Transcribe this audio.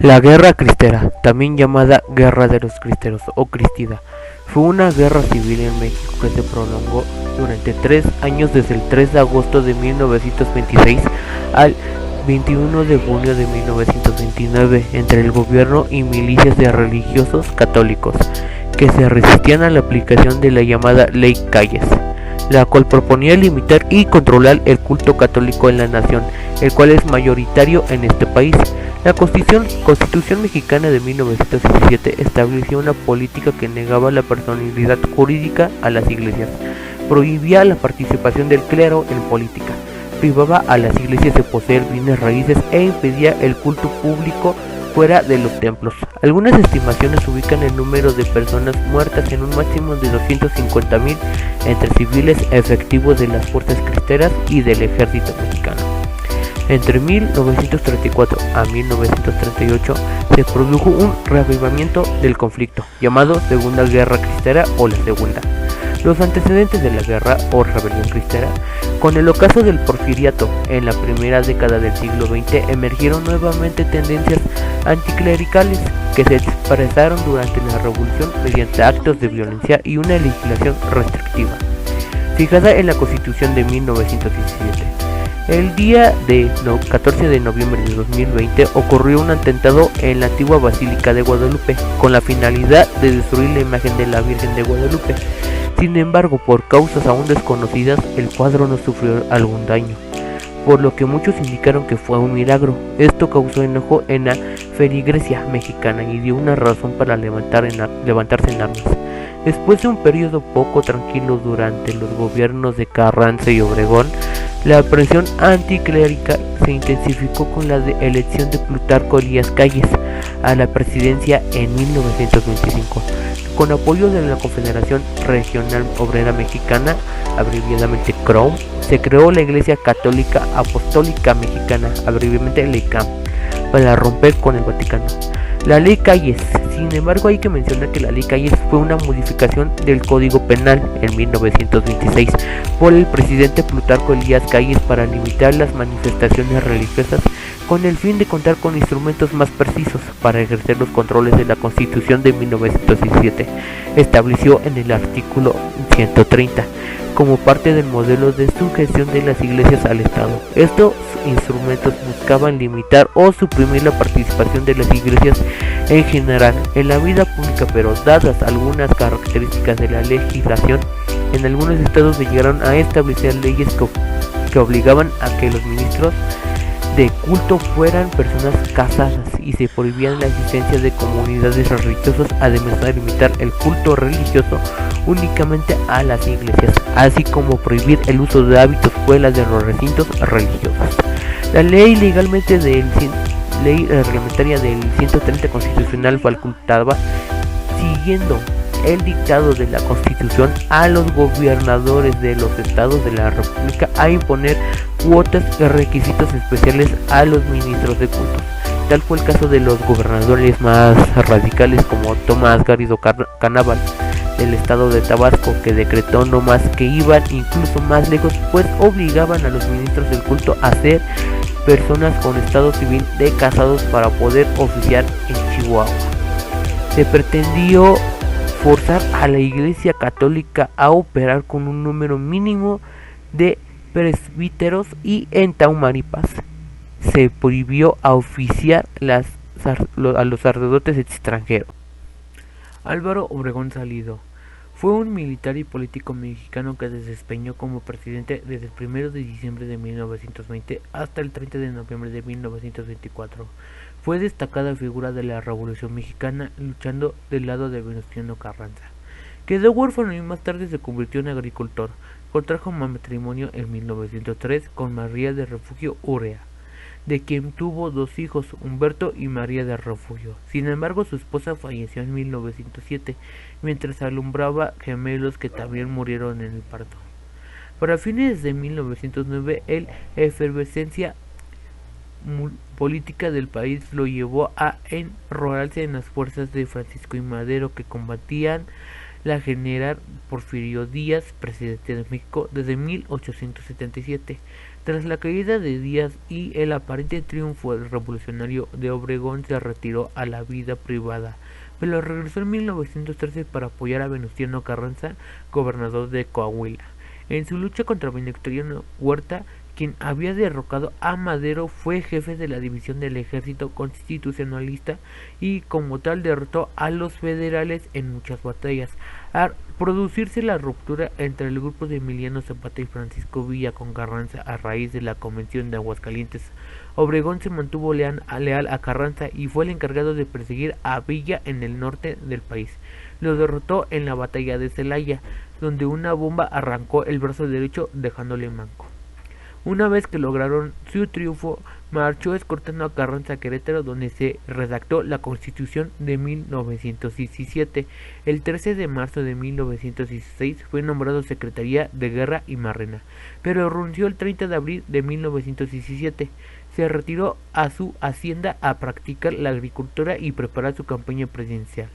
La Guerra Cristera, también llamada Guerra de los Cristeros o Cristida, fue una guerra civil en México que se prolongó durante 3 años desde el 3 de agosto de 1926 al 21 de junio de 1929 entre el gobierno y milicias de religiosos católicos que se resistían a la aplicación de la llamada Ley Calles, la cual proponía limitar y controlar el culto católico en la nación, el cual es mayoritario en este país. La Constitución Mexicana de 1917 estableció una política que negaba la personalidad jurídica a las iglesias, prohibía la participación del clero en política, privaba a las iglesias de poseer bienes raíces e impedía el culto público fuera de los templos. Algunas estimaciones ubican el número de personas muertas en un máximo de 250,000 entre civiles efectivos de las fuerzas cristeras y del ejército mexicano. Entre 1934 a 1938 se produjo un reavivamiento del conflicto, llamado Segunda Guerra Cristera o la Segunda. Los antecedentes de la guerra o rebelión cristera, con el ocaso del porfiriato en la primera década del siglo XX, emergieron nuevamente tendencias anticlericales que se expresaron durante la revolución mediante actos de violencia y una legislación restrictiva, fijada en la Constitución de 1917. El día 14 de noviembre de 2020 ocurrió un atentado en la antigua Basílica de Guadalupe con la finalidad de destruir la imagen de la Virgen de Guadalupe. Sin embargo, por causas aún desconocidas, el cuadro no sufrió algún daño, por lo que muchos indicaron que fue un milagro. Esto causó enojo en la feligresía mexicana y dio una razón para levantarse en armas. Después de un periodo poco tranquilo durante los gobiernos de Carranza y Obregón, la presión anticlerical se intensificó con la elección de Plutarco Elías Calles a la presidencia en 1925. Con apoyo de la Confederación Regional Obrera Mexicana, abreviadamente CROM, se creó la Iglesia Católica Apostólica Mexicana, abreviadamente LECAM, para romper con el Vaticano. La Ley Calles, sin embargo, hay que mencionar que la Ley Calles fue una modificación del Código Penal en 1926 por el presidente Plutarco Elías Calles para limitar las manifestaciones religiosas con el fin de contar con instrumentos más precisos para ejercer los controles de la Constitución de 1917. Estableció en el artículo 130 como parte del modelo de sujeción de las iglesias al Estado. Estos instrumentos buscaban limitar o suprimir la participación de las iglesias en general en la vida pública, pero dadas algunas características de la legislación, en algunos estados se llegaron a establecer leyes que obligaban a que los ministros de culto fueran personas casadas y se prohibían la existencia de comunidades religiosas, además de limitar el culto religioso únicamente a las iglesias, así como prohibir el uso de hábitos fuera de los recintos religiosos. La ley reglamentaria del 130 constitucional facultaba, siguiendo el dictado de la Constitución, a los gobernadores de los estados de la República a imponer cuotas y requisitos especiales a los ministros de culto. Tal fue el caso de los gobernadores más radicales como Tomás Garrido Canabal del estado de Tabasco, que decretó no más que iban incluso más lejos, pues obligaban a los ministros del culto a ser personas con estado civil de casados para poder oficiar en Chihuahua. Se pretendió forzar a la Iglesia Católica a operar con un número mínimo de presbíteros y en Tamaulipas se prohibió a oficiar a los sacerdotes extranjeros. Álvaro Obregón Salido fue un militar y político mexicano que se desempeñó como presidente desde el 1 de diciembre de 1920 hasta el 30 de noviembre de 1924. Fue destacada figura de la Revolución Mexicana, luchando del lado de Venustiano Carranza. Quedó huérfano y más tarde se convirtió en agricultor. Contrajo matrimonio en 1903 con María de Refugio Urrea, de quien tuvo 2 hijos, Humberto y María de Refugio. Sin embargo, su esposa falleció en 1907, mientras alumbraba gemelos que también murieron en el parto. Para fines de 1909, la efervescencia política del país lo llevó a enrolarse en las fuerzas de Francisco I. Madero, que combatían la general Porfirio Díaz, presidente de México, desde 1877. Tras la caída de Díaz y el aparente triunfo del revolucionario de Obregón, se retiró a la vida privada, pero regresó en 1913 para apoyar a Venustiano Carranza, gobernador de Coahuila. En su lucha contra Venustiano Huerta, quien había derrocado a Madero, fue jefe de la división del ejército constitucionalista y como tal derrotó a los federales en muchas batallas. Al producirse la ruptura entre el grupo de Emiliano Zapata y Francisco Villa con Carranza a raíz de la Convención de Aguascalientes, Obregón se mantuvo leal a Carranza y fue el encargado de perseguir a Villa en el norte del país. Lo derrotó en la batalla de Celaya, donde una bomba arrancó el brazo derecho dejándole manco. Una vez que lograron su triunfo, marchó escoltando a Carranza a Querétaro, donde se redactó la Constitución de 1917. El 13 de marzo de 1916 fue nombrado Secretaría de Guerra y Marina, pero renunció el 30 de abril de 1917. Se retiró a su hacienda a practicar la agricultura y preparar su campaña presidencial.